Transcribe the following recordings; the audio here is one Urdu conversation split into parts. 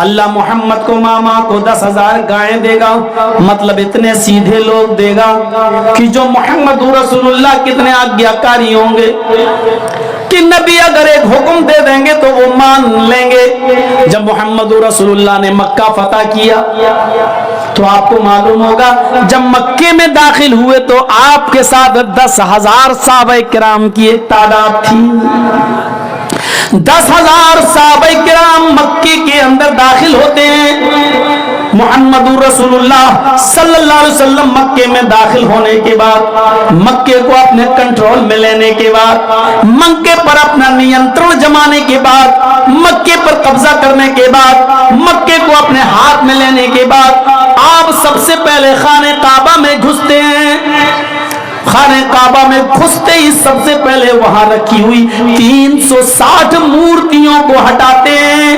اللہ محمد کو ماما کو 10,000 گائیں دے گا، مطلب اتنے سیدھے لوگ دے گا کہ جو محمد رسول اللہ کتنے آگیاکاری ہوں گے کہ نبی اگر ایک حکم دے دیں گے تو وہ مان لیں گے۔ جب محمد رسول اللہ نے مکہ فتح کیا تو آپ کو معلوم ہوگا جب مکے میں داخل ہوئے تو آپ کے ساتھ 10,000 صحابہ کرام کی ایک تعداد تھی۔ 10,000 صحابہ کرام مکے کے اندر داخل ہوتے ہیں۔ محمد رسول اللہ صلی اللہ علیہ وسلم مکے میں داخل ہونے کے بعد، مکے کو اپنے کنٹرول میں لینے کے بعد، مکے پر اپنا نینترن جمانے کے بعد، مکے پر قبضہ کرنے کے بعد، مکے کو اپنے ہاتھ میں لینے کے بعد آپ سب سے پہلے خانہ کعبہ میں گھستے ہیں۔ خانہ کعبہ میں گھستے ہی سب سے پہلے وہاں رکھی ہوئی 360 مورتیوں کو ہٹاتے ہیں۔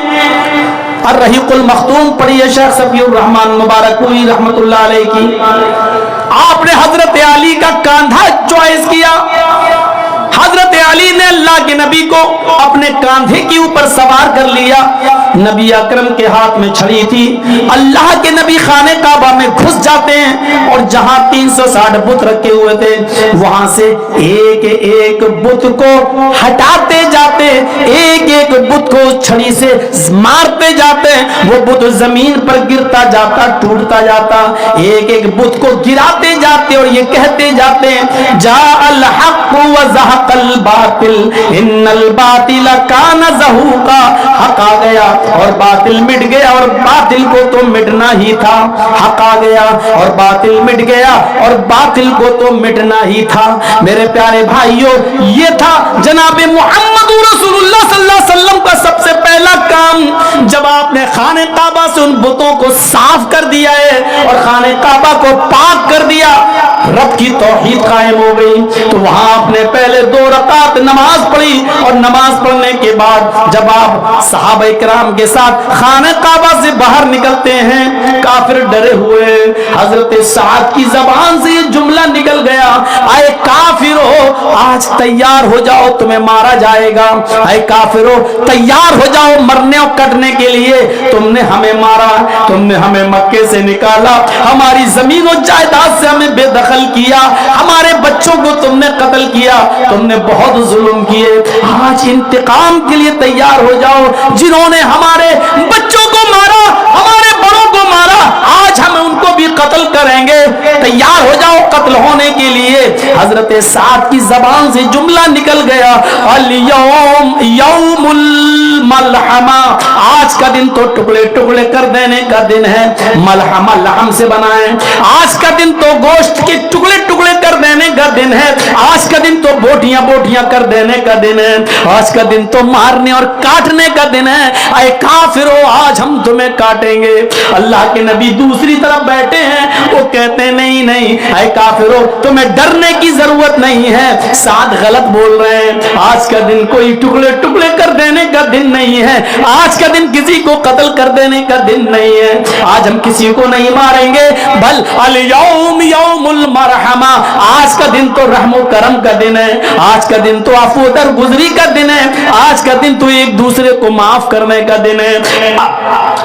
الرحیق المختوم پڑھیے شیخ صفی الرحمن مبارکپوری رحمت اللہ علیہ کی۔ آپ نے حضرت علی کا کاندھا چوائس کیا۔ حضرت علی نے اللہ کے نبی کو اپنے کاندھے کے اوپر سوار کر لیا۔ نبی اکرم کے ہاتھ میں چھڑی تھی۔ اللہ کے نبی خانہ کعبہ میں گھس جاتے ہیں اور جہاں 360 بت رکھے ہوئے تھے وہاں سے ایک ایک بت کو ہٹاتے جاتے، ایک ایک بت کو چھڑی سے مارتے جاتے، وہ بت زمین پر گرتا جاتا، ٹوٹتا جاتا، ایک ایک بت کو گراتے جاتے اور یہ کہتے جاتے جاء الحق وزہق الباطل ان الباطل کان زہوقا۔ حق آ گیا اور باطل مٹ گیا اور باطل کو تو مٹنا ہی تھا۔ حق آ گیا اور باطل مٹ گیا اور باطل کو تو مٹنا ہی تھا۔ میرے پیارے بھائیوں، یہ تھا جناب محمد رسول اللہ صلی اللہ علیہ وسلم کا سب سے پہلا کام۔ جب آپ نے خانہ کعبہ سے ان بتوں کو صاف کر دیا ہے اور خانہ کعبہ کو پاک کر دیا، رب کی توحید قائم ہو گئی، تو وہاں آپ نے پہلے 2 رکعت نماز پڑھی اور نماز پڑھنے کے بعد جب آپ صحابہ کرام کے ساتھ خانہ کعبہ سے باہر نکلتے ہیں، کافر ڈرے ہوئے، حضرت سعد کی زبان سے یہ جملہ نکل گیا، اے کافرو آج تیار ہو جاؤ تمہیں مارا جائے گا، اے کافرو تیار ہو جاؤ مرنے اور کٹنے کے لیے، تم نے ہمیں مارا، تم نے ہمیں مکے سے نکالا، ہماری زمین و جائیداد سے ہمیں بے دخل کیا، ہمارے بچوں کو تم نے قتل کیا، تم نے بہت ظلم کیے، آج انتقام کے لیے تیار ہو جاؤ، جنہوں نے ہمارے بچوں کو مارا، ہمارے بڑوں کو مارا، آج ہم ان کو بھی قتل کریں گے، تیار ہو جاؤ قتل ہونے کے لیے۔ حضرت سعد کی زبان سے جملہ نکل گیا الیوم یوم الملحمہ، آج کا دن تو ٹکڑے ٹکڑے کر دینے کا دن ہے، ملحمہ لحم سے بنائیں، آج کا دن تو گوشت کے ٹکڑے ٹکڑے کر دینے کا دن ہے، آج کا دن تو بوٹیاں بوٹیاں کر دینے کا دن ہے، آج کا دن تو مارنے اور کاٹنے کا دن ہے، اے کافرو آج ہم تمہیں کاٹیں گے۔ اللہ کے نبی دوسری طرف بیٹھے ہیں، وہ کہتے نہیں نہیں اے کافرو تمہیں ڈرنے کی ضرورت نہیں ہے، سعد غلط بول رہے ہیں، آج کا دن کوئی ٹکڑے ٹکڑے کر دینے کا دن نہیں ہے، آج کا دن کسی کو قتل کر دینے کا دن نہیں ہے، آج ہم کسی کو نہیں ماریں گے، بل الیوم یوم المرحمہ، آج کا دن تو رحم و کرم کا دن ہے، آج کا دن تو عفو درگزری کا دن ہے، آج کا دن تو ایک دوسرے کو معاف کرنے کا دن ہے،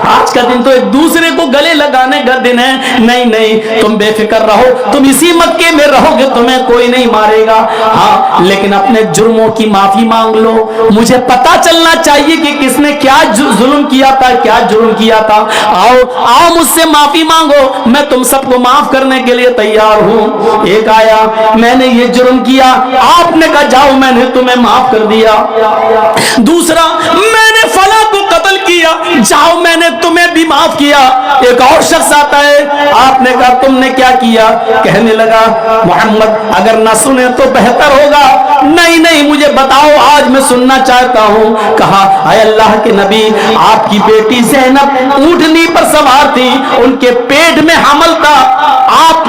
آج کا دن تو ایک دوسرے کو گلے لگانے کا دن ہے، نہیں نہیں تم بے فکر رہو، تم اسی مکے میں رہو گے، تمہیں کوئی نہیں مارے گا، ہاں لیکن اپنے جرموں کی معافی مانگ لو، مجھے پتا چلنا چاہیے کہ کس نے کیا ظلم کیا تھا، کیا جرم کیا تھا، آؤ مجھ سے معافی مانگو، میں تم سب کو معاف کرنے کے لیے تیار ہوں۔ ایک آیا میں نے یہ جرم کیا، آپ نے کہا جاؤ میں نے تمہیں معاف کر دیا، دوسرا میں نے فلاں کو قتل کیا، جاؤ میں نے تمہیں بھی معاف کیا، ایک اور شخص آتا ہے، آپ نے کہا تم نے کیا کیا، کہنے لگا محمد اگر نہ سنے تو بہتر ہوگا، نہیں نہیں مجھے بتاؤ آج میں سننا چاہتا ہوں، کہا اے اللہ کے نبی آپ کی بیٹی زینب اونٹنی پر سوار تھی، ان کے پیٹ میں حمل تھا، آپ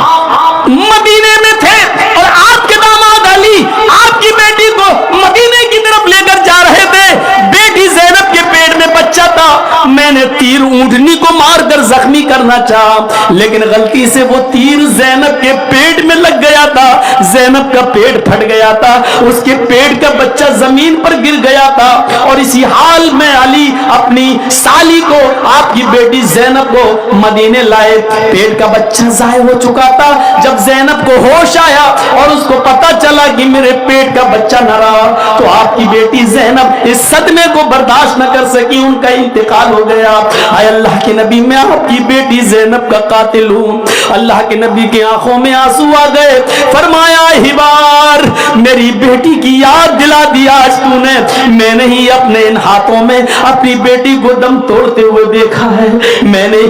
مدینے میں تھے اور آپ کے داماد علی آپ کی بیٹی کو مدینے کی طرف لے کر جا رہے تھے، بیٹی زینب کے پیٹ میں بچہ تھا، میں میں نے تیر اونٹنی کو مار کر زخمی کرنا چاہا، لیکن غلطی سے وہ تیر زینب کے پیٹ میں لگ گیا تھا، زینب کا پیٹ پھٹ گیا تھا، اس کے پیٹ کا بچہ زمین پر گر گیا تھا، اور اسی حال میں علی اپنی سالی کو، آپ کی بیٹی زینب کو مدینے لائے، پیٹ کا بچہ ضائع ہو چکا تھا۔ جب زینب کو ہوش آیا اور اس کو پتا چلا کہ میرے پیٹ کا بچہ نہ رہا، تو آپ کی بیٹی زینب اس صدمے کو برداشت نہ کر سکی، ان کا انتقال ہو گیا۔ اے اللہ کے نبی، میں آپ کی بیٹی زینب کا قاتل ہوں۔ اللہ کے نبی کی آنکھوں میں آنسو آ گئے، فرمایا ہبار میری بیٹی کی یاد دلا دیا آج تو نے، میں نے ہی اپنے ان ہاتھوں میں اپنی بیٹی کو دم توڑتے ہوئے دیکھا ہے، میں نے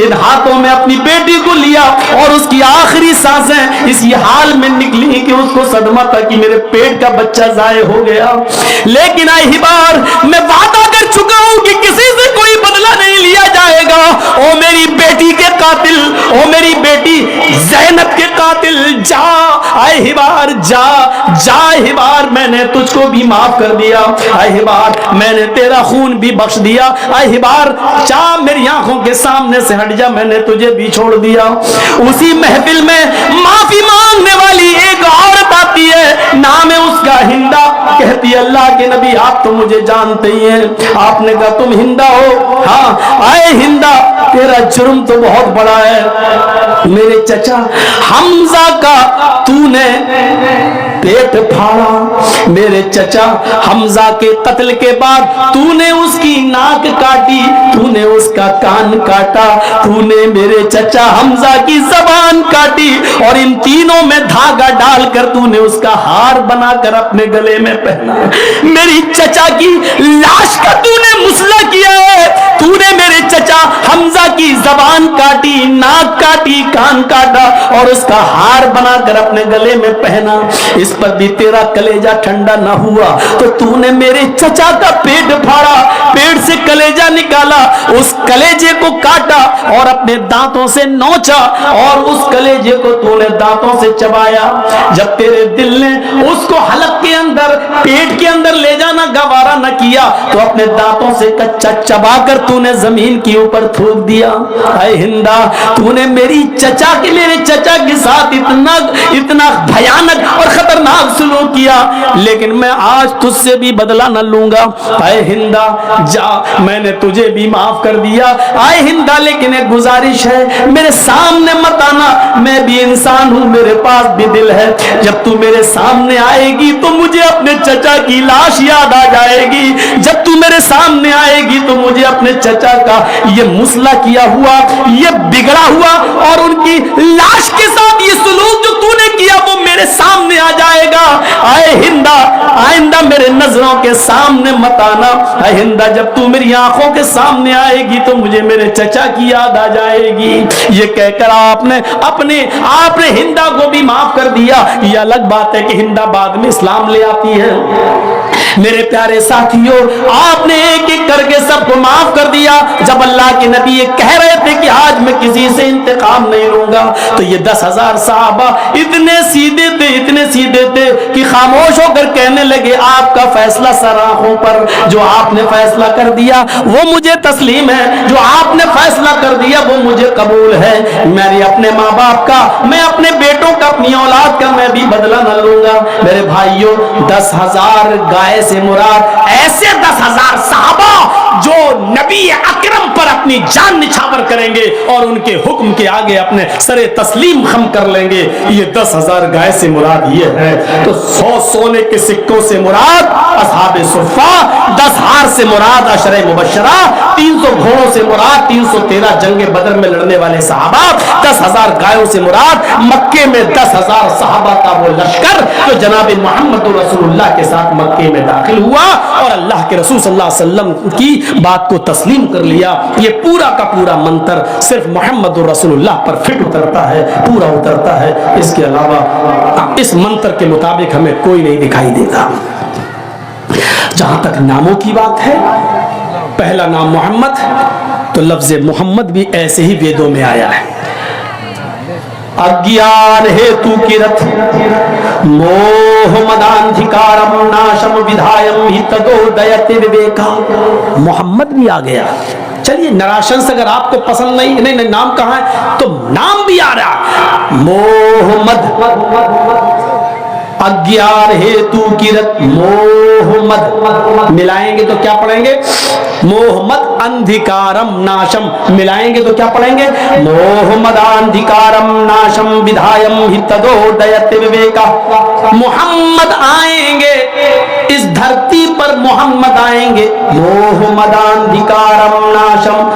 ان ہاتھوں میں اپنی بیٹی کو لیا اور اس کی آخری سانسیں اسی حال میں نکلی کہ اس کو صدمہ تھا کہ میرے پیٹ کا بچہ ضائع ہو گیا۔ لیکن اے ہبار، میں وعدہ کر چکا ہوں کہ کسی سے کوئی بدلہ نہیں لیا جائے گا۔ او میری بیٹی کے قاتل، او میری بیٹی زینب کے قاتل، جا اے ہبار، جا جا ہبار، میں نے تجھ کو بھی معاف کر دیا، اے ہبار میں نے تیرا خون بھی بخش دیا، اے ہبار جا میری آنکھوں کے سامنے سے ہٹ جا، میں نے تجھے بھی چھوڑ دیا۔ اسی محفل میں معافی مانگنے والی ایک عورت آتی ہے، نام ہے اس کا ہندا، کہتی ہے اللہ کے نبی آپ تو مجھے جانتے ہی ہیں۔ آپ نے کہا تم ہندا ہو؟ ہاں۔ اے ہندا تیرا جرم تو بہت بڑا ہے، میرے چچا حمزہ کا تو نے پیٹ پھاڑا، میرے چچا حمزہ کے قتل کے بعد تو نے اس کی ناک کاٹی، تو نے اس کا کان کاٹا، تو نے میرے چچا حمزہ کی زبان کاٹی، اور ان تینوں میں دھاگا ڈال کر تو نے اس کا ہار بنا کر اپنے گلے میں پہنا۔ میری چچا کی لاش کا تو نے مسئلہ کیا ہے، تو نے میرے چچا حمزہ کی زبان کاٹی، ناک کاٹی، کان کاٹا اور اس کا ہار بنا کر اپنے گلے میں پہنا۔ اس پر بھی تیرا کلیجہ ٹھنڈا نہ ہوا تو تو نے میرے چچا کا پیٹ پھاڑا، پیٹ سے کلیجہ نکالا، اس کلیجے کو کاٹا اور اپنے دانتوں سے نوچا، اور اس کلیجے کو تو نے دانتوں سے چبایا۔ جب تیرے دل نے اس کو حلق کے اندر، پیٹ کے اندر لے جانا گوارا نہ کیا تو اپنے دانتوں سے کچا چبا کر تو نے زمین کے اوپر تھوک دیا۔ اے ہندا تو نے میرے چچا کے ساتھ اتنا بھیانک اور خطرناک سلوک کیا، لیکن میں آج تجھ سے بھی بدلہ نہ لوں گا۔ اے ہندا جا، میں نے تجھے بھی معاف کر دیا۔ اے ہندا لیکن ایک گزارش ہے، میرے سامنے مت آنا، میں بھی انسان ہوں، میرے پاس بھی دل ہے، جب تو میرے سامنے آئے گی تو مجھے اپنے چچا کی لاش یاد آ جائے گی، جب تو میرے سامنے آئے گی تو مجھے اپنے چچا کا یہ مسئلہ کیا ہوا، یہ بگڑا ہوا اور ان کی لاش کے ساتھ یہ سلوک جو تو نے کیا وہ میرے سامنے آ جائے گا۔ اے ہندا آئندہ میرے نظروں کے سامنے مت آنا، اے ہندا جب تو میری آنکھوں کے سامنے آئے گی تو مجھے میرے چچا کی یاد آ جائے گی۔ یہ کہہ کر آپ نے ہندا کو بھی معاف کر دیا۔ یہ الگ بات ہے کہ ہندا بعد میں اسلام لے آتی ہے۔ میرے پیارے ساتھیوں، آپ نے ایک ایک کر کے سب کو معاف کر دیا۔ جب اللہ کے نبی یہ کہہ رہے تھے کہ آج میں کسی سے انتقام نہیں لوں گا، تو یہ 10,000 صحابہ اتنے سیدھے تھے کہ خاموش ہو کر کہنے لگے آپ کا فیصلہ سر آنکھوں پر، جو آپ نے فیصلہ کر دیا وہ مجھے تسلیم ہے، جو آپ نے فیصلہ کر دیا وہ مجھے قبول ہے۔ میں اپنے ماں باپ کا، میں اپنے بیٹوں کا، اپنی اولاد کا میں بھی بدلہ نہ لوں گا۔ میرے بھائیوں، 10,000 گائے سے مراد ایسے 10,000 صحابہ جو نبی اکرم پر اپنی جان نچھاور کریں گے اور ان کے حکم کے آگے اپنے سر تسلیم خم کر لیں گے، یہ 10,000 گائے سے مراد یہ ہے۔ تو 100 سونے کے سکوں سے مراد اصحاب صفہ، 10 ہار سے مراد عشرہ مبشرہ، 300 گھوڑوں سے مراد 313 جنگ بدر میں لڑنے والے صحابہ، 10,000 گائےوں سے مراد مکے میں 10,000 صحابہ کا وہ لشکر جو جناب محمد رسول اللہ کے ساتھ مکے میں داخل ہوا اور اللہ کے رسول صلی اللہ علیہ وسلم کی بات کو تسلیم کر لیا۔ یہ پورا کا پورا منتر صرف محمد رسول اللہ پر فٹ اترتا ہے، پورا اترتا ہے، اس کے علاوہ اس منتر کے مطابق ہمیں کوئی نہیں دکھائی دیتا۔ جہاں تک ناموں کی بات ہے، پہلا نام محمد، تو لفظ محمد بھی ایسے ہی ویدوں میں آیا ہے۔ اگیان ہیتو کرت موہ مدانتھکارم ناشم ودھایم ہتدودیت وویکا، محمد بھی آ گیا۔ چلیے نراشنس اگر آپ کو پسند نہیں نام کہاں ہے تو نام بھی آ رہا محمد اگیار ہیتو کرت محمد ملائیں گے تو کیا پڑھیں گے محمد اندھکارم ناشم ملائیں گے تو کیا پڑھیں گے محمد اندھکارم ناشم ودھایم ہتدو دیت وویکا محمد آئیں گے اس دھرتی پر محمد آئیں گے محمد اندھکارم ناشم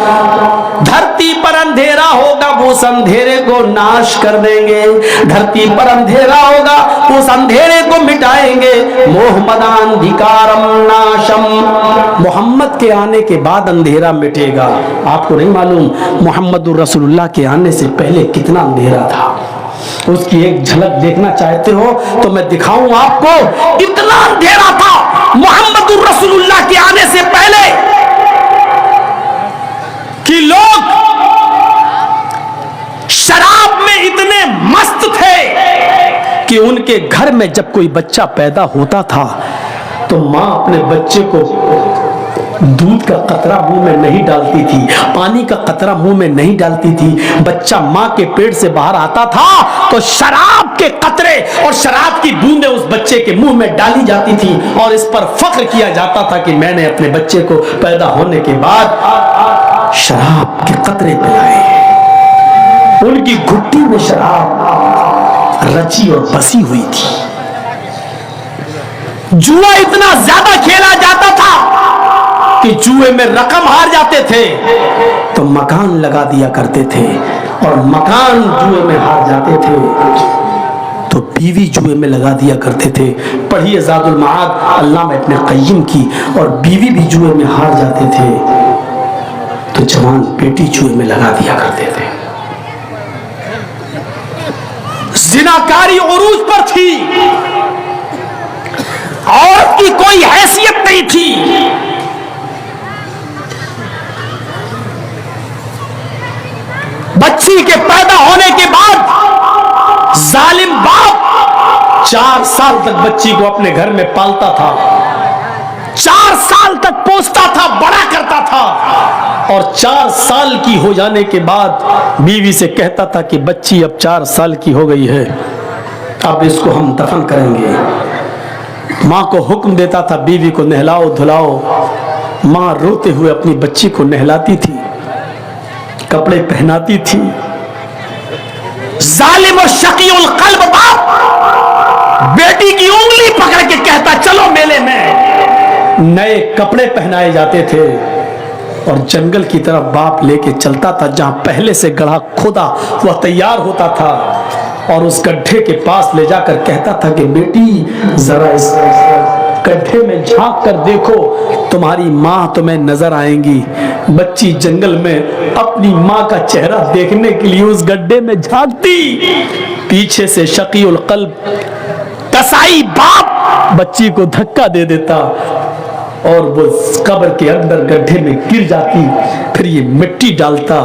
دھرتی پر اندھیرا ہوگا وہ اس اندھیرے کو ناش کر دیں گے دھرتی پر اندھیرا ہوگا اس اندھیرے کو مٹائیں گے محمد اندھکارم ناشم محمد کے آنے کے بعد اندھیرا مٹے گا آپ کو نہیں معلوم محمد الرسول اللہ کے آنے سے پہلے کتنا اندھیرا تھا اس کی ایک جھلک دیکھنا چاہتے ہو تو میں دکھاؤں آپ کو اتنا اندھیرا تھا محمد الرسول اللہ کے آنے سے پہلے کہ لوگ شراب میں اتنے مست تھے کہ ان کے گھر میں جب کوئی بچہ پیدا ہوتا تھا تو ماں اپنے بچے کو دودھ کا قطرہ منہ میں نہیں ڈالتی تھی پانی کا قطرہ منہ میں نہیں ڈالتی تھی بچہ ماں کے پیٹ سے باہر آتا تھا تو شراب کے قطرے اور شراب کی بوندیں اس بچے کے منہ میں ڈالی جاتی تھی اور اس پر فخر کیا جاتا تھا کہ میں نے اپنے بچے کو پیدا ہونے کے بعد شراب کے قطرے پلائے ان کی گھٹی میں شراب رچی اور بسی ہوئی تھی جوا اتنا زیادہ کھیلا جاتا تھا کہ جوئے میں رقم ہار جاتے تھے تو مکان لگا دیا کرتے تھے اور مکان جوئے میں ہار جاتے تھے تو بیوی جوئے میں لگا دیا کرتے تھے پڑھیے زاد المعاد علامہ ابن قیم کی اور بیوی بھی جوئے میں ہار جاتے تھے تو جوان بیٹی جوئے میں لگا دیا کرتے تھے زناکاری عروج پر تھی عورت کی کوئی حیثیت نہیں تھی بچی کے پیدا ہونے کے بعد ظالم باپ 4 سال تک بچی کو اپنے گھر میں پالتا تھا 4 سال تک پوستا تھا بڑا کرتا تھا اور 4 سال کی ہو جانے کے بعد بیوی سے کہتا تھا کہ بچی اب 4 سال کی ہو گئی ہے اب اس کو ہم دفن کریں گے ماں کو حکم دیتا تھا بیوی کو نہلاؤ دھلاؤ ماں روتے ہوئے اپنی بچی کو نہلاتی تھی کپڑے پہناتی تھی ظالم اور شقی القلب باپ بیٹی کی انگلی پکڑ کے کہتا چلو میلے میں نئے کپڑے پہنائے جاتے تھے اور جنگل کی طرف باپ لے کے چلتا تھا جہاں پہلے سے گڑھا کھودا وہ تیار ہوتا تھا اور اس گڈھے کے پاس لے جا کر کہتا تھا کہ بیٹی ذرا اس گڈھے میں جھانک کر دیکھو تمہاری ماں تمہیں نظر آئیں گی بچی جنگل میں اپنی ماں کا چہرہ دیکھنے کے لیے اس گڈھے میں جھانکتی پیچھے سے شقی القلب کسائی باپ بچی کو دھکا دے دیتا اور وہ قبر کے اندر گڈھے میں گر جاتی پھر یہ مٹی ڈالتا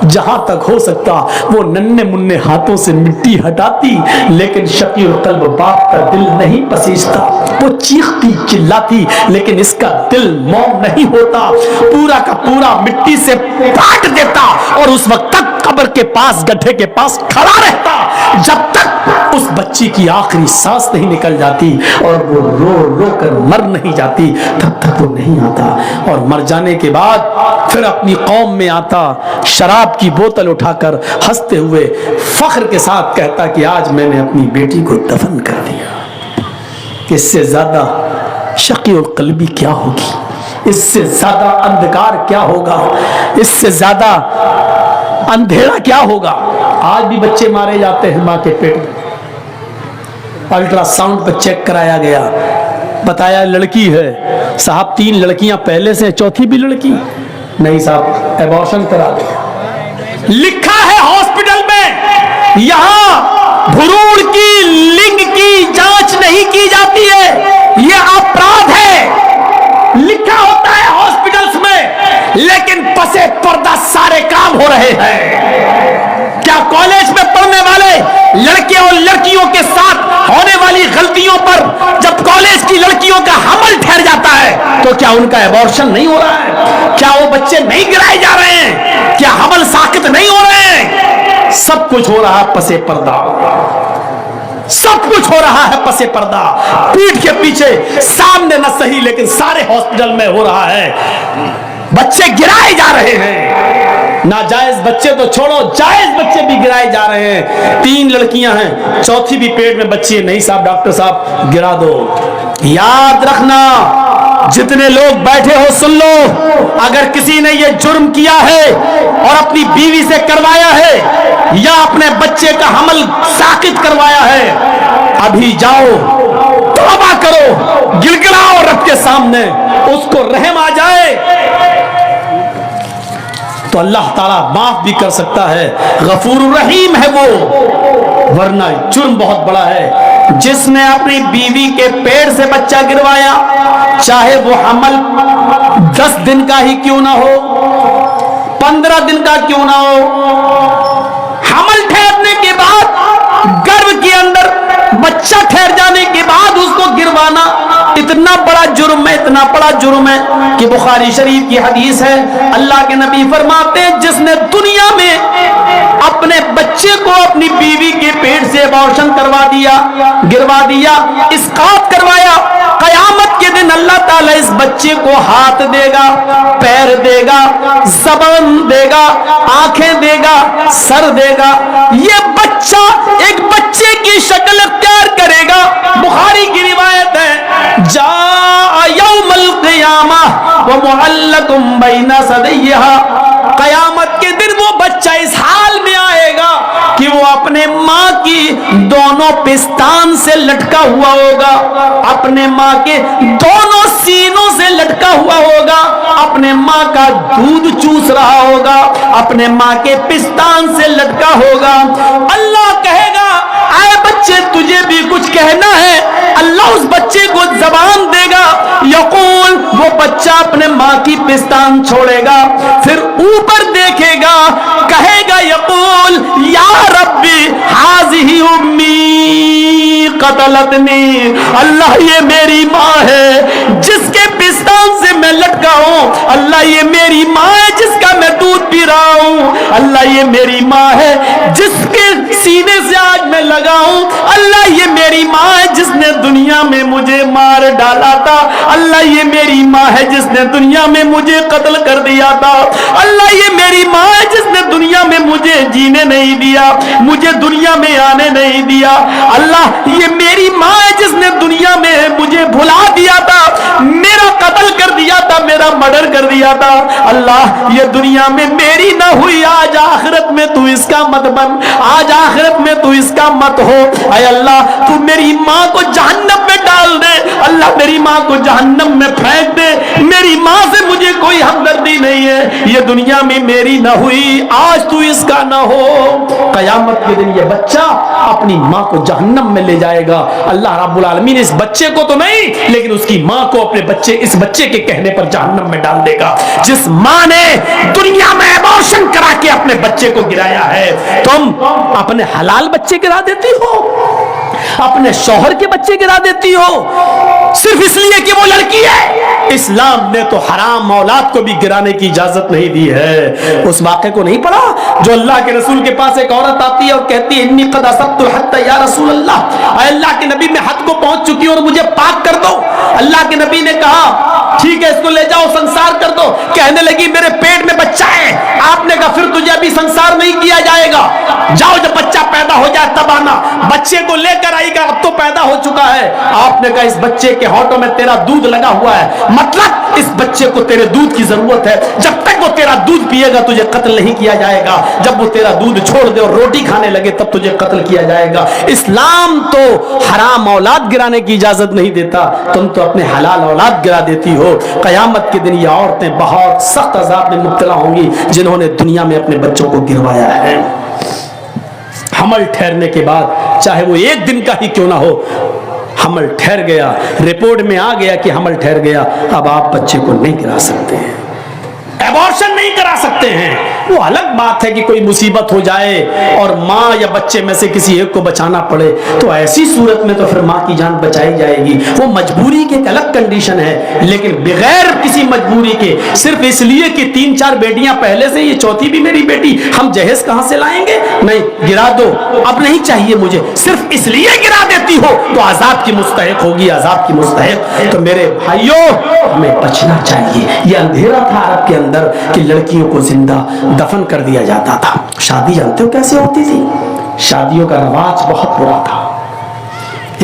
جہاں تک ہو سکتا وہ ننھے منھے ہاتھوں سے مٹی ہٹاتی لیکن شقی القلب باپ کا دل نہیں پسیجتا وہ چیختی چلاتی لیکن اس کا دل موم نہیں ہوتا پورا کا پورا مٹی سے پاٹ دیتا اور اس وقت تک قبر کے پاس گڈھے کے پاس کھڑا رہتا جب تک اس بچی کی آخری سانس نہیں نکل جاتی اور وہ رو رو کر مر نہیں جاتی تب تک وہ نہیں آتا اور مر جانے کے بعد پھر اپنی قوم میں آتا شراب کی بوتل اٹھا کر ہنستے ہوئے فخر کے ساتھ کہتا کہ آج میں نے اپنی بیٹی کو دفن کر دیا اس سے زیادہ شقی اور قلبی کیا ہوگی اس سے زیادہ اندھکار کیا ہوگا اس سے زیادہ اندھیرا کیا ہوگا آج بھی بچے مارے جاتے ہیں ماں کے پیٹ میں الٹرا ساؤنڈ پر چیک کرایا گیا بتایا لڑکی ہے صاحب 3 لڑکیاں پہلے سے 4تھی بھی لڑکی نہیں صاحب ایبارشن کرا دیا لکھا ہے ہاسپٹل میں یہاں بھروڑ کی لنگ کی جانچ نہیں کی جاتی ہے یہ اپرادھ ہے لکھا ہوتا ہے ہاسپٹلز میں لیکن پسے پردہ سارے کام ہو رہے ہیں کیا کالج میں پڑھنے والے لڑکے اور لڑکیوں کے ساتھ ہونے والی غلطیوں پر جب کالج کی لڑکیوں کا حمل ٹھہرا ٹھہر جاتا ہے تو کیا ان کا ایبورشن نہیں ہو رہا ہے؟ کیا وہ بچے نہیں گرائے جا رہے ہیں؟ کیا حمل ساقط نہیں ہو رہے ہیں؟ سب کچھ ہو رہا ہے پسے پردہ، سب کچھ ہو رہا ہے پسے پردہ، پیٹھ کے پیچھے، سامنے نہ صحیح لیکن سارے ہاسپٹل میں ہو رہا ہے، بچے گرائے جا رہے ہیں۔ ناجائز بچے تو چھوڑو، جائز بچے بھی گرائے جا رہے ہیں۔ 3 لڑکیاں ہیں، چوتھی بھی پیٹ میں بچی ہے، نہیں صاحب ڈاکٹر صاحب گرا دو۔ یاد رکھنا، جتنے لوگ بیٹھے ہو سن لو، اگر کسی نے یہ جرم کیا ہے اور اپنی بیوی سے کروایا ہے یا اپنے بچے کا حمل ساقط کروایا ہے، ابھی جاؤ توبہ کرو، گڑگڑاؤ رب کے سامنے، اس کو رحم آ جائے تو اللہ تعالیٰ معاف بھی کر سکتا ہے، غفور الرحیم ہے وہ، ورنہ جرم بہت بڑا ہے۔ جس نے اپنی بیوی کے پیٹ سے بچہ گروایا، چاہے وہ حمل 10 دن کا ہی کیوں نہ ہو، 15 دن کا کیوں نہ ہو، حمل ٹھہرنے کے بعد گربھ کے اندر بچہ ٹھہر جانے کے بعد اس کو گروانا اتنا بڑا جرم ہے، اتنا بڑا جرم ہے کہ بخاری شریف کی حدیث ہے، اللہ کے نبی فرماتے ہیں جس نے دنیا میں اپنے بچے کو اپنی بیوی کے پیٹ سے ابارشن کروا دیا، گروا دیا، اسقاط کروایا، قیامت کے دن اللہ تعالیٰ اس بچے کو ہاتھ دے گا، پیر دے گا، زبان دے گا، آنکھیں دے گا، سر دے گا، یہ بچہ ایک بچے کی شکل اختیار کرے گا۔ بخاری کی روایت ہے، جاء یوم القیامہ ومعلق بین ثدیہا، قیامت کے دن وہ بچہ اس حال میں آئے گا کہ وہ اپنے ماں کی دونوں پستان سے لٹکا ہوا ہوگا، اپنے ماں کے دونوں سینوں سے لٹکا ہوا ہوگا، اپنے ماں کا دودھ چوس رہا ہوگا، اپنے ماں کے پستان سے لٹکا ہوگا۔ اللہ کہے گا اے بچے تجھے بھی کچھ کہنا ہے، اللہ اس بچے کو زبان دے گا، یقول، وہ بچہ اپنے ماں کی پستان چھوڑے گا، پھر اوپر دیکھے گا، کہے گا یقول یا ربی ہذہ امی قتلتنی، اللہ یہ میری ماں ہے جس کے پستان سے میں لٹکا ہوں، اللہ یہ میری ماں ہے جس کا میں دودھ پی رہا ہوں، اللہ یہ میری ماں ہے جس کے سینے سے آج میں لگا ہوں، اللہ یہ میری ماں ہے جس نے دنیا میں مجھے مار ڈالا تھا، اللہ یہ میری ماں ہے جس نے دنیا میں مجھے قتل کر دیا تھا، اللہ یہ میری ماں ہے جس نے دنیا میں مجھے جینے نہیں دیا، مجھے دنیا میں آنے نہیں دیا، اللہ یہ میری ماں ہے جس نے دنیا میں مجھے بھلا دیا تھا، میرا قتل کر دیا تھا، میرا مرڈر کر دیا تھا، اللہ یہ دنیا میں میری نہ ہوئی، آج آخرت میں تو اس کا مت بن، آج آخرت میں تو اس کا مت ہو، اے اللہ تو میری ماں کو جہنم میں ڈال دے، اللہ میری ماں کو جہنم میں پھینک دے، میری ماں سے مجھے کوئی ہمدردی نہیں ہے، یہ دنیا میں میری نہ ہوئی، آج تو اس کا نہ ہو۔ قیامت کے دن یہ بچہ اپنی ماں کو جہنم میں لے جائے گا، اللہ رب العالمین اس بچے کو تو نہیں لیکن اس کی ماں کو اپنے بچے، اس بچے کے کہنے پر جہنم میں ڈال دے گا۔ جس ماں نے دنیا میں ابارشن کرا کے اپنے بچے کو گرایا ہے، تم اپنے حلال بچے گرا دیتی ہو، اپنے شوہر کے بچے گرا دیتی ہو، صرف اس لیے کہ وہ لڑکی ہے۔ اسلام نے تو حرام اولاد کو بھی گرانے کی اجازت نہیں دی ہے۔ اس واقعے کو نہیں پڑھا جو اللہ کے رسول کے پاس ایک عورت آتی ہے اور کہتی ہے انی قد اصبت الحد یا رسول اللہ، اے اللہ کے نبی میں حد کو پہنچ چکی ہوں اور مجھے پاک کر دو۔ اللہ کے نبی نے کہا ٹھیک ہے اس کو لے جاؤ سنسار کر دو، کہنے لگی میرے پیٹ میں بچہ ہے، آپ نے کہا پھر تجھے ابھی سنسار نہیں کیا جائے گا، جاؤ جب بچہ پیدا ہو جائے تب آنا، بچے کو لے کر آئی گا، اب تو پیدا ہو چکا ہے، آپ نے کہا اس بچے کے ہونٹوں میں تیرا دودھ لگا ہوا ہے، مطلب اس بچے کو تیرے دودھ کی ضرورت ہے، جب تک وہ تیرا دودھ پیے گا تجھے قتل نہیں کیا جائے گا، جب وہ تیرا دودھ چھوڑ دے اور روٹی کھانے لگے تب تجھے قتل کیا جائے گا۔ اسلام تو حرام اولاد گرانے کی اجازت نہیں دیتا، تم تو اپنے حلال اولاد گرا دیتی ہو۔ قیامت کے دن یہ عورتیں بہت سخت عذاب میں مبتلا ہوں گی جنہوں نے دنیا میں اپنے بچوں کو گروایا ہے۔ حمل ٹھہرنے کے بعد چاہے وہ 1 دن کا ہی کیوں نہ ہو، حمل ٹھہر گیا، رپورٹ میں آ گیا کہ حمل ٹھہر گیا، اب آپ بچے کو نہیں گرا سکتے ہیں، ایبارشن نہیں کرا سکتے ہیں۔ وہ الگ بات ہے کہ کوئی مصیبت ہو جائے اور ماں یا بچے میں سے کسی ایک کو بچانا پڑے، تو ایسی صورت میں تو پھر ماں کی جان بچائی جائے گی، وہ مجبوری کی ایک الگ کنڈیشن ہے۔ لیکن بغیر کسی مجبوری کے صرف اس لیے کہ 3-4 بیٹیاں پہلے سے، یہ چوتھی بھی میری بیٹی، ہم جہیز کہاں سے لائیں گے؟ نہیں، گرا دو، اب نہیں چاہیے مجھے، صرف اس لیے گرا دیتی ہو تو عذاب کی مستحق ہوگی، عذاب کی مستحق۔ تو میرے بھائیوں، ہمیں بچنا چاہیے۔ یہ اندھیرا تھا عرب کے اندر کہ لڑکیوں کو زندہ دفن کر دیا جاتا تھا۔ شادی جانتے ہو کیسے ہوتی تھی؟ شادیوں کا رواج بہت برا تھا۔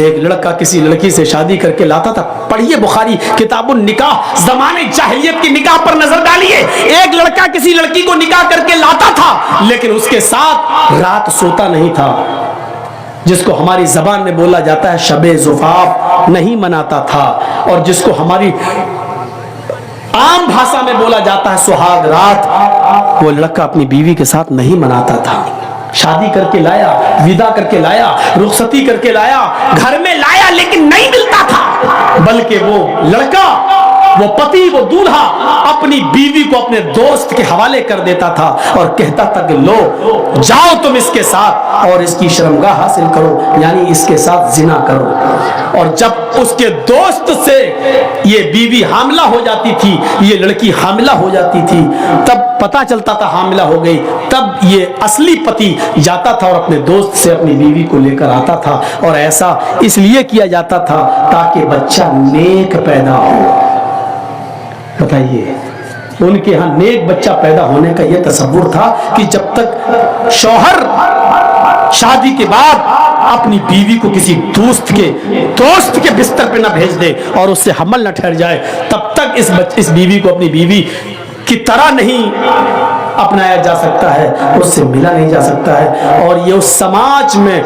ایک لڑکا کسی لڑکی سے شادی کر کے لاتا تھا، پڑھیے بخاری کتاب النکاح، زمانے جاہلیت کی نکاح پر نظر ڈالیے۔ ایک لڑکا کسی لڑکی کو نکاح کر کے لاتا تھا، لیکن اس کے ساتھ رات سوتا نہیں تھا، جس کو ہماری زبان میں بولا جاتا ہے شب زفاف، نہیں مناتا تھا، اور جس کو ہماری عام بھاشا میں بولا جاتا ہے سہاگ رات، وہ لڑکا اپنی بیوی کے ساتھ نہیں مناتا تھا۔ شادی کر کے لایا، ودا کر کے لایا، رخصتی کر کے لایا، گھر میں لایا، لیکن نہیں ملتا تھا، بلکہ وہ لڑکا، وہ پتی، وہ دولہا اپنی بیوی کو اپنے دوست کے حوالے کر دیتا تھا اور کہتا تھا کہ لو جاؤ تم اس کے ساتھ اور اس کی شرمگاہ حاصل کرو، یعنی اس کے ساتھ زنا کرو۔ اور جب اس کے دوست سے یہ بیوی حاملہ ہو جاتی تھی، یہ لڑکی حاملہ ہو جاتی تھی، تب پتا چلتا تھا حاملہ ہو گئی، تب یہ اصلی پتی جاتا تھا اور اپنے دوست سے اپنی بیوی کو لے کر آتا تھا، اور ایسا اس لیے کیا جاتا تھا تاکہ بچہ نیک پیدا ہو۔ بتائیے، ان کے ہاں نیک بچہ پیدا ہونے کا یہ تصور تھا کہ جب تک شوہر شادی کے بعد اپنی بیوی کو کسی دوست کے بستر پہ نہ بھیج دے اور اس سے حمل نہ ٹھہر جائے، تب تک اس بیوی کو اپنی بیوی کی طرح نہیں اپنایا جا سکتا ہے، اس سے ملا نہیں جا سکتا ہے۔ اور یہ اس سماج میں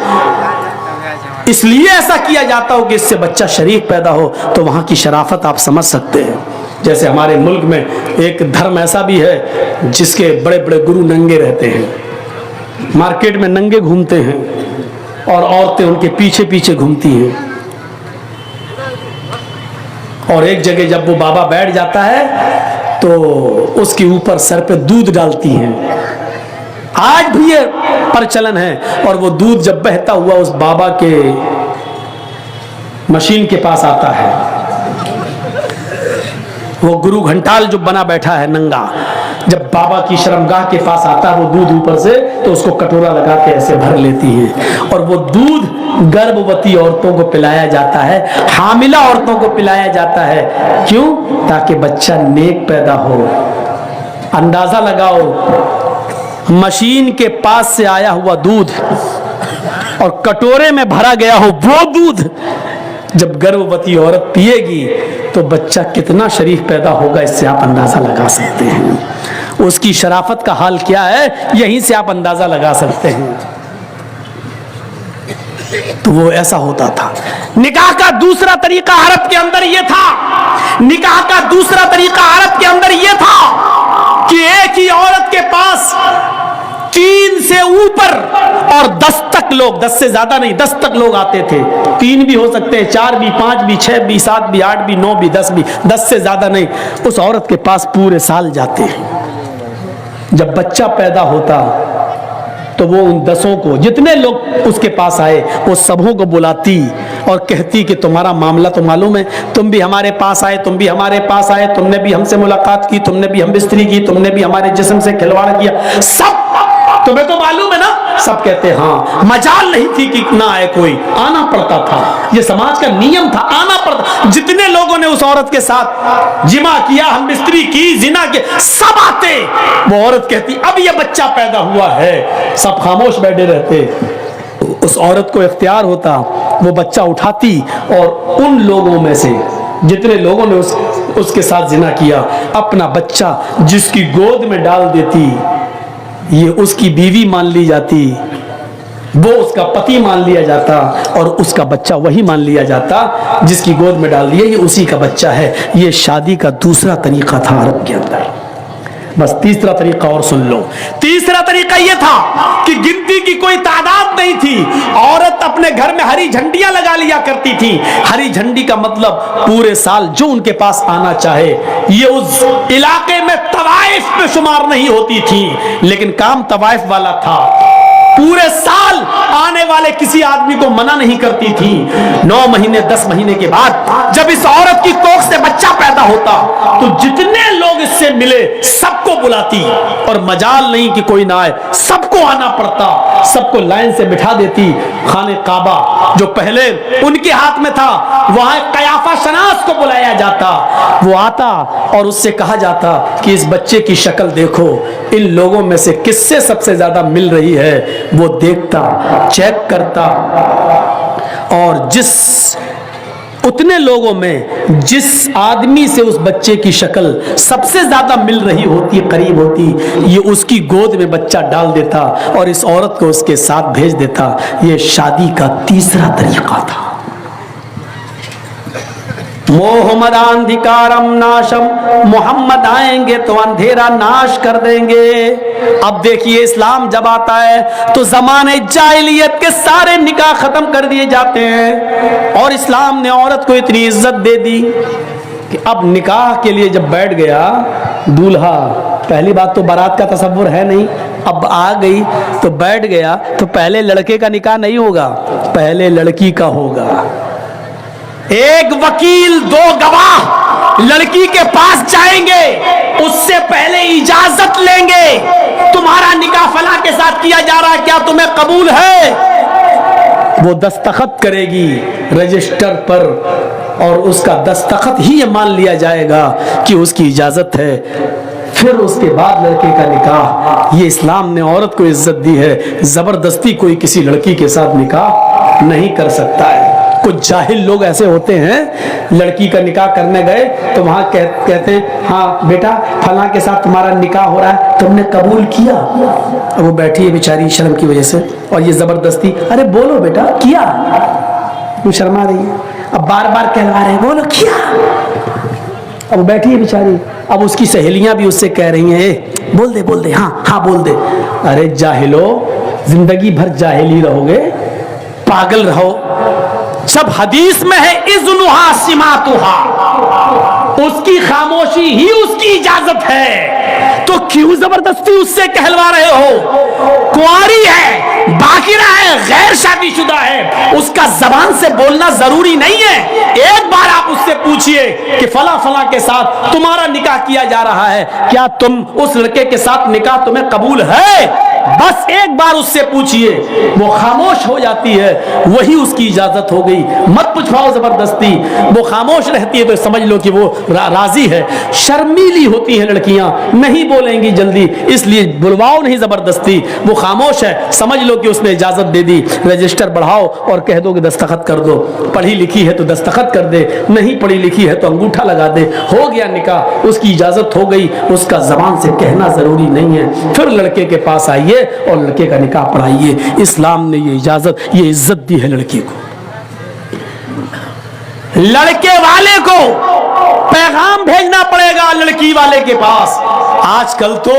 اس لیے ایسا کیا جاتا ہو کہ اس سے بچہ شریف پیدا ہو، تو وہاں کی شرافت آپ سمجھ سکتے ہیں۔ جیسے ہمارے ملک میں ایک دھرم ایسا بھی ہے جس کے بڑے بڑے گرو ننگے رہتے ہیں، مارکیٹ میں ننگے گھومتے ہیں اور عورتیں ان کے پیچھے پیچھے گھومتی ہیں، اور ایک جگہ جب وہ بابا بیٹھ جاتا ہے تو اس کے اوپر سر پہ دودھ ڈالتی ہیں۔ آج بھی یہ پرچلن ہے، اور وہ دودھ جب بہتا ہوا اس بابا کے مشین کے پاس آتا ہے، وہ گرو گھنٹال جو بنا بیٹھا ہے ننگا، جب بابا کی شرمگاہ کے پاس آتا ہے وہ دودھ اوپر سے، تو اس کو کٹورا لگا کے ایسے بھر لیتی ہیں، اور وہ دودھ گربھوتی عورتوں کو پلایا جاتا ہے، حاملہ عورتوں کو پلایا جاتا ہے۔ کیوں؟ تاکہ بچہ نیک پیدا ہو۔ اندازہ لگاؤ، مشین کے پاس سے آیا ہوا دودھ اور کٹورے میں بھرا گیا ہو وہ دودھ جب گربھوتی عورت پیے گی تو بچہ کتنا شریف پیدا ہوگا، اس سے آپ اندازہ لگا سکتے ہیں۔ اس کی شرافت کا حال کیا ہے، یہیں سے آپ اندازہ لگا سکتے ہیں۔ تو وہ ایسا ہوتا تھا۔ نکاح کا دوسرا طریقہ عرب کے اندر یہ تھا، نکاح کا دوسرا طریقہ عرب کے اندر یہ تھا کہ ایک ہی عورت کے پاس 3 سے اوپر اور 10 تک لوگ، 10 سے زیادہ نہیں، 10 تک لوگ آتے تھے۔ 3 بھی ہو سکتے ہیں، 4 بھی، 5 بھی، 6 بھی، 7 بھی، 8 بھی، 9 بھی، 10 بھی، 10 سے زیادہ نہیں، اس عورت کے پاس پورے سال جاتے ہیں۔ جب بچہ پیدا ہوتا تو وہ ان 10 کو، جتنے لوگ اس کے پاس آئے، وہ سبوں کو بلاتی اور کہتی کہ تمہارا معاملہ تو معلوم ہے، تم بھی ہمارے پاس آئے، تم بھی ہمارے پاس آئے، تم نے بھی ہم سے ملاقات کی، تم نے بھی ہم بستری کی، تم نے بھی ہمارے جسم سے کھلواڑ کیا، سب تمہیں تو معلوم ہے نا۔ سب کہتے ہاں۔ مجال نہیں تھی کہ نہ آئے کوئی، آنا پڑتا تھا، یہ سماج کا نیم تھا، آنا پڑتا۔ جتنے لوگوں نے اس عورت کے ساتھ جمع کیا، ہم بستری کی، زنا کے، سب آتے۔ وہ عورت کہتی اب یہ بچہ پیدا ہوا ہے، سب خاموش بیٹھے رہتے۔ اس عورت کو اختیار ہوتا، وہ بچہ اٹھاتی اور ان لوگوں میں سے جتنے لوگوں نے اس کے ساتھ زنا کیا، اپنا بچہ جس کی گود میں ڈال دیتی، یہ اس کی بیوی مان لی جاتی، وہ اس کا پتی مان لیا جاتا، اور اس کا بچہ وہی مان لیا جاتا جس کی گود میں ڈال دیا، یہ اسی کا بچہ ہے۔ یہ شادی کا دوسرا طریقہ تھا عرب کے اندر۔ بس تیسرا طریقہ اور سن لو. تیسرا طریقہ یہ تھا کہ گنتی کی کوئی تعداد نہیں تھی, عورت اپنے گھر میں ہری جھنڈیاں لگا لیا کرتی تھی. ہری جھنڈی کا مطلب پورے سال جو ان کے پاس آنا چاہے. یہ اس علاقے میں طوائف میں شمار نہیں ہوتی تھی, لیکن کام طوائف والا تھا. پورے سال آنے والے کسی آدمی کو منع نہیں کرتی تھی. 9 مہینے 10 مہینے کے بعد جب اس عورت کی کوکھ سے بچہ پیدا ہوتا تو جتنے لوگ اس سے ملے سب کو بلاتی, اور مجال نہیں کہ کوئی نہ آئے, سب کو آنا پڑتا. سب کو لائن سے بٹھا دیتی. خانہ کعبہ جو پہلے ان کے ہاتھ میں تھا, وہاں قیافہ شناس کو بلایا جاتا. وہ آتا اور اس سے کہا جاتا کہ اس بچے کی شکل دیکھو, ان لوگوں میں سے کس سے سب سے زیادہ مل رہی ہے. وہ دیکھتا, چیک کرتا, اور اتنے لوگوں میں جس آدمی سے اس بچے کی شکل سب سے زیادہ مل رہی ہوتی, قریب ہوتی, یہ اس کی گود میں بچہ ڈال دیتا اور اس عورت کو اس کے ساتھ بھیج دیتا. یہ شادی کا تیسرا طریقہ تھا. محمد اندھکارم ناشم, محمد آئیں گے تو اندھیرا ناش کر دیں گے. اب دیکھیے اسلام جب آتا ہے تو زمانے جاہلیت کے سارے نکاح ختم کر دیے جاتے ہیں, اور اسلام نے عورت کو اتنی عزت دے دی کہ اب نکاح کے لیے جب بیٹھ گیا دولہا, پہلی بات تو بارات کا تصور ہے نہیں, اب آ گئی تو بیٹھ گیا تو پہلے لڑکے کا نکاح نہیں ہوگا, پہلے لڑکی کا ہوگا. ایک وکیل 2 گواہ لڑکی کے پاس جائیں گے, اس سے پہلے اجازت لیں گے, تمہارا نکاح فلاں کے ساتھ کیا جا رہا ہے, کیا تمہیں قبول ہے؟ وہ دستخط کرے گی رجسٹر پر, اور اس کا دستخط ہی یہ مان لیا جائے گا کہ اس کی اجازت ہے. پھر اس کے بعد لڑکے کا نکاح. یہ اسلام نے عورت کو عزت دی ہے. زبردستی کوئی کسی لڑکی کے ساتھ نکاح نہیں کر سکتا ہے. کچھ جاہل لوگ ایسے ہوتے ہیں, لڑکی کا نکاح کرنے گئے تو وہاں کہتے ہیں ہاں بیٹا فلاں کے ساتھ تمہارا نکاح ہو رہا ہے, تم نے قبول کیا؟ اور وہ بیٹھی ہے بیچاری شرم کی وجہ سے, اور یہ زبردستی, ارے بولو بیٹا کیا, وہ شرما رہی ہے. اب بار بار کہلوا رہے ہیں بولو کیا, اب بیٹھی ہے بیچاری. اب اس کی سہیلیاں بھی اس سے کہہ رہی ہیں بول دے ہاں ہاں بول دے. ارے جاہلو, زندگی بھر جاہلی رہو گے, پاگل رہو. سب حدیث میں ہے اذنھا سماتھا, اس کی خاموشی ہی اس کی اجازت ہے, تو کیوں زبردستی اس سے کہلوا رہے ہو؟ کنواری ہے, باقرہ ہے, غیر شادی شدہ ہے, اس کا زبان سے بولنا ضروری نہیں ہے. ایک بار آپ اس سے پوچھئے کہ فلاں فلاں کے ساتھ تمہارا نکاح کیا جا رہا ہے, کیا تم اس لڑکے کے ساتھ نکاح تمہیں قبول ہے؟ بس ایک بار اس سے پوچھئے, وہ خاموش ہو جاتی ہے, وہی اس کی اجازت ہو گئی. مت پوچھواؤ زبردستی, وہ خاموش رہتی ہے تو سمجھ لو کہ وہ راضی ہے. شرمیلی ہوتی ہیں لڑکیاں, نہیں بولیں گی جلدی, اس لیے بلواؤ نہیں زبردستی. وہ خاموش ہے, سمجھ لو کہ اس نے اجازت دے دی. رجسٹر بڑھاؤ اور کہہ دو کہ دستخط کر دو. پڑھی لکھی ہے تو دستخط کر دے, نہیں پڑھی لکھی ہے تو انگوٹھا لگا دے, ہو گیا نکاح, اس کی اجازت ہو گئی. اس کا زبان سے کہنا ضروری نہیں ہے. پھر لڑکے کے پاس آئیے اور لڑکے کا نکاح پڑھائیے. اسلام نے یہ اجازت, یہ عزت دی ہے لڑکی کو. لڑکے والے کو پیغام بھیجنا پڑے گا لڑکی والے کے پاس. آج کل تو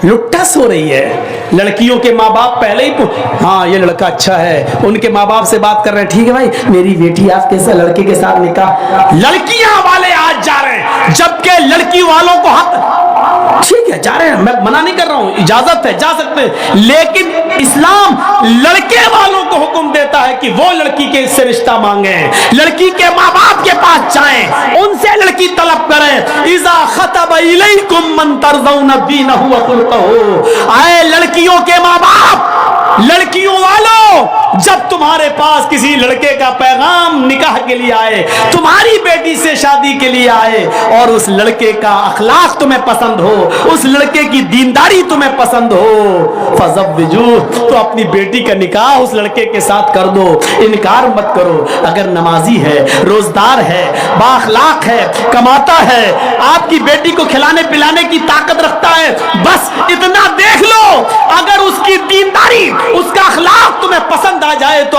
لٹس ہو رہی ہے. لڑکیوں کے ماں باپ پہلے ہی ہاں یہ لڑکا اچھا ہے, ان کے ماں باپ سے بات کر رہے ہیں, ٹھیک ہے بھائی میری بیٹی آپ کے لڑکے کے ساتھ نکاح. لڑکیاں والے آج جا رہے ہیں, جبکہ لڑکی والوں کو حق, ٹھیک ہے جا رہے ہیں, میں منع نہیں کر رہا ہوں, اجازت ہے, جا سکتے ہیں, لیکن اسلام لڑکے والوں کو حکم دیتا ہے کہ وہ لڑکی کے سے رشتہ مانگیں, لڑکی کے ماں باپ کے پاس جائیں, ان سے لڑکی طلب کریں. اذا خطب الیکم من ترضون دینہ وخلقہ, اے لڑکیوں کے ماں باپ, لڑکیوں والوں, جب تمہارے پاس کسی لڑکے کا پیغام نکاح کے لیے آئے, تمہاری بیٹی سے شادی کے لیے آئے, اور اس لڑکے کا اخلاق تمہیں پسند ہو, اس لڑکے کی دینداری تمہیں پسند ہو, فزوجوہ, تو اپنی بیٹی کا نکاح اس لڑکے کے ساتھ کر دو. انکار مت کرو. اگر نمازی ہے, روزدار ہے, بااخلاق ہے, کماتا ہے, آپ کی بیٹی کو کھلانے پلانے کی طاقت رکھتا ہے, بس اتنا دیکھ لو. اگر اس کی دینداری, اس کا اخلاق تمہیں پسند آ جائے تو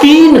3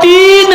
3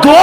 2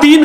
3